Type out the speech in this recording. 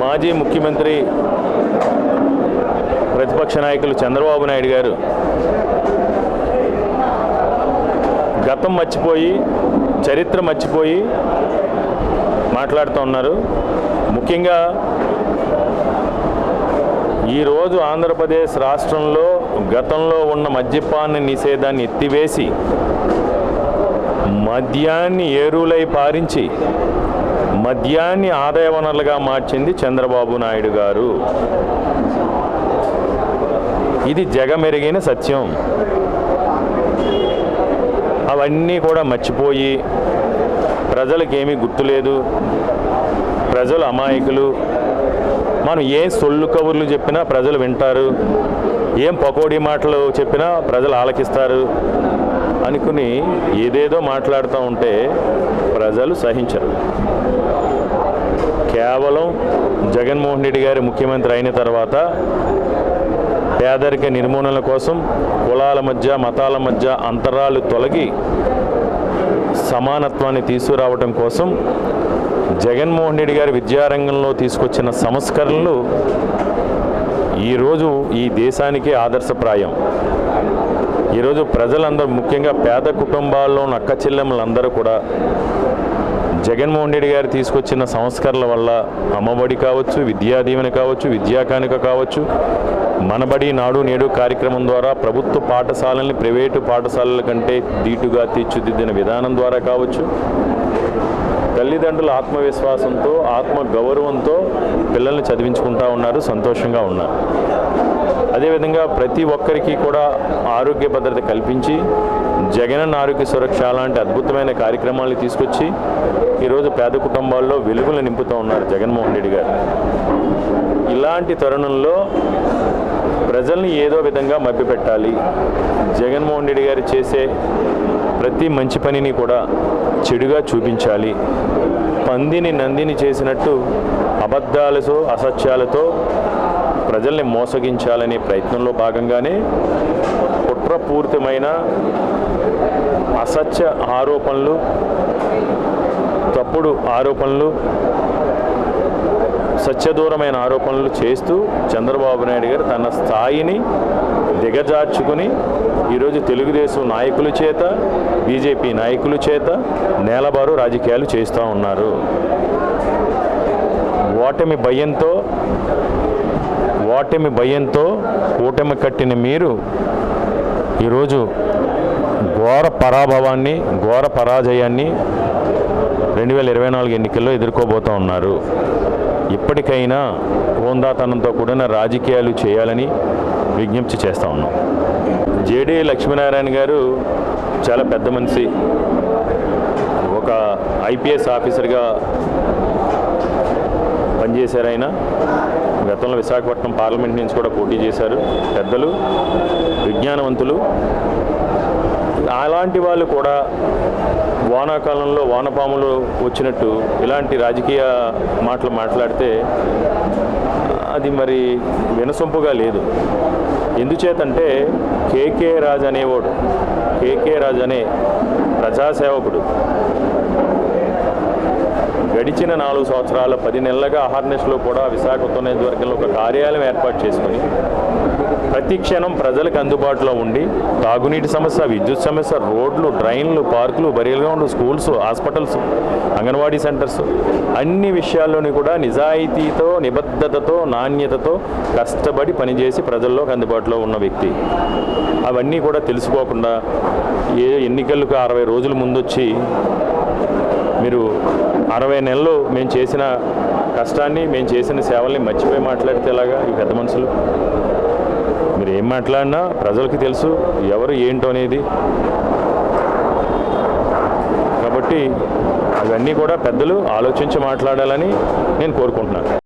మాజీ ముఖ్యమంత్రి ప్రతిపక్ష నాయకులు చంద్రబాబు నాయుడు గారు గతం మర్చిపోయి చరిత్ర మర్చిపోయి మాట్లాడుతూ ఉన్నారు. ముఖ్యంగా ఈరోజు ఆంధ్రప్రదేశ్ రాష్ట్రంలో గతంలో ఉన్న మద్యపాన నిషేధాన్ని ఎత్తివేసి మద్యాన్ని ఏరులై పారించి మద్యాన్ని ఆదాయ వనరులుగా మార్చింది చంద్రబాబు నాయుడు గారు. ఇది జగమెరిగిన సత్యం. అవన్నీ కూడా మర్చిపోయి ప్రజలకేమీ గుర్తులేదు, ప్రజలు అమాయకులు, మనం ఏ సొల్లు కబుర్లు చెప్పినా ప్రజలు వింటారు, ఏం పకోడీ మాటలు చెప్పినా ప్రజలు ఆలకిస్తారు అనుకుని ఏదేదో మాట్లాడుతూ ఉంటే ప్రజలు సహించరు. కేవలం జగన్మోహన్ రెడ్డి గారి ముఖ్యమంత్రి అయిన తర్వాత పేదరిక నిర్మూలన కోసం కులాల మధ్య మతాల మధ్య అంతరాలు తొలగి సమానత్వాన్ని తీసుకురావడం కోసం జగన్మోహన్ రెడ్డి గారి విద్యారంగంలో తీసుకొచ్చిన సంస్కరణలు ఈరోజు ఈ దేశానికి ఆదర్శప్రాయం. ఈరోజు ప్రజలందరూ, ముఖ్యంగా పేద కుటుంబాల్లో ఉన్న అక్క చెల్లెమ్మలందరూ కూడా జగన్మోహన్ రెడ్డి గారు తీసుకొచ్చిన సంస్కరణల వల్ల అమ్మఒడి కావచ్చు, విద్యా దీవెన కావచ్చు, విద్యా కానుక కావచ్చు, మనబడి నాడు నేడు కార్యక్రమం ద్వారా ప్రభుత్వ పాఠశాలల్ని ప్రైవేటు పాఠశాలల కంటే ధీటుగా తీర్చిదిద్దిన విధానం ద్వారా కావచ్చు, తల్లిదండ్రుల ఆత్మవిశ్వాసంతో ఆత్మ గౌరవంతో పిల్లల్ని చదివించుకుంటూ ఉన్నారు, సంతోషంగా ఉన్నారు. అదేవిధంగా ప్రతి ఒక్కరికి కూడా ఆరోగ్య భద్రత కల్పించి జగనన్న ఆరోగ్య సురక్ష లాంటి అద్భుతమైన కార్యక్రమాలు తీసుకొచ్చి ఈరోజు పేద కుటుంబాల్లో వెలుగులు నింపుతూ ఉన్నారు జగన్మోహన్ రెడ్డి గారు. ఇలాంటి తరుణంలో ప్రజల్ని ఏదో విధంగా మభ్యపెట్టాలి, జగన్మోహన్ రెడ్డి గారు చేసే ప్రతి మంచి పనిని కూడా చెడుగా చూపించాలి, పందిని నందిని చేసినట్టు అబద్ధాలతో అసత్యాలతో ప్రజల్ని మోసగించాలనే ప్రయత్నంలో భాగంగానే కుట్రపూరితమైన అసత్య ఆరోపణలు, తప్పుడు ఆరోపణలు, సత్యదూరమైన ఆరోపణలు చేస్తూ చంద్రబాబు నాయుడు గారు తన స్థాయిని దిగజార్చుకుని ఈరోజు తెలుగుదేశం నాయకుల చేత, బీజేపీ నాయకుల చేత నేలబారు రాజకీయాలు చేస్తూ ఉన్నారు. ఓటమి భయంతో కూటమి కట్టిన మీరు ఈరోజు ఘోర పరాభవాన్ని, ఘోర పరాజయాన్ని 2024 ఎన్నికల్లో ఎదుర్కోబోతూ ఉన్నారు. ఇప్పటికైనా హోందాతనంతో కూడిన రాజకీయాలు చేయాలని విజ్ఞప్తి చేస్తూ ఉన్నాం. జేడీ లక్ష్మీనారాయణ గారు చాలా పెద్ద మనిషి, ఒక ఐపీఎస్ ఆఫీసర్గా పనిచేశారు. ఆయన గతంలో విశాఖపట్నం పార్లమెంట్ నుంచి కూడా పోటీ చేశారు. పెద్దలు, విజ్ఞానవంతులు. అలాంటి వాళ్ళు కూడా వానాకాలంలో వానపాములు వచ్చినట్టు ఇలాంటి రాజకీయ మాటలు మాట్లాడితే అది మరి వినసొంపుగా లేదు. ఎందుచేతంటే కేకే రాజు అనేవాడు, కేకే రాజు అనే ప్రజాసేవకుడు గడిచిన 4 సంవత్సరాల 10 నెలలుగా అహర్నిశలో కూడా విశాఖపట్నం నియోజకవర్గంలో ఒక కార్యాలయం ఏర్పాటు చేసుకొని ప్రతి క్షణం ప్రజలకు అందుబాటులో ఉండి తాగునీటి సమస్య, విద్యుత్ సమస్య, రోడ్లు, డ్రైన్లు, పార్కులు, బరియల్ గ్రౌండ్లు, స్కూల్స్, హాస్పిటల్స్, అంగన్వాడీ సెంటర్స్, అన్ని విషయాల్లోని కూడా నిజాయితీతో, నిబద్ధతతో, నాణ్యతతో కష్టపడి పనిచేసి ప్రజల్లోకి అందుబాటులో ఉన్న వ్యక్తి. అవన్నీ కూడా తెలుసుకోకుండా ఎన్నికలకు 60 రోజుల ముందొచ్చి మీరు 60 నెలలు మేము చేసిన కష్టాన్ని, మేము చేసిన సేవల్ని మర్చిపోయి మాట్లాడితే ఎలాగా? ఈ పెద్ద మనుషులు మీరు ఏం మాట్లాడినా ప్రజలకి తెలుసు ఎవరు ఏంటో అనేది. కాబట్టి అవన్నీ కూడా పెద్దలు ఆలోచించి మాట్లాడాలని నేను కోరుకుంటున్నాను.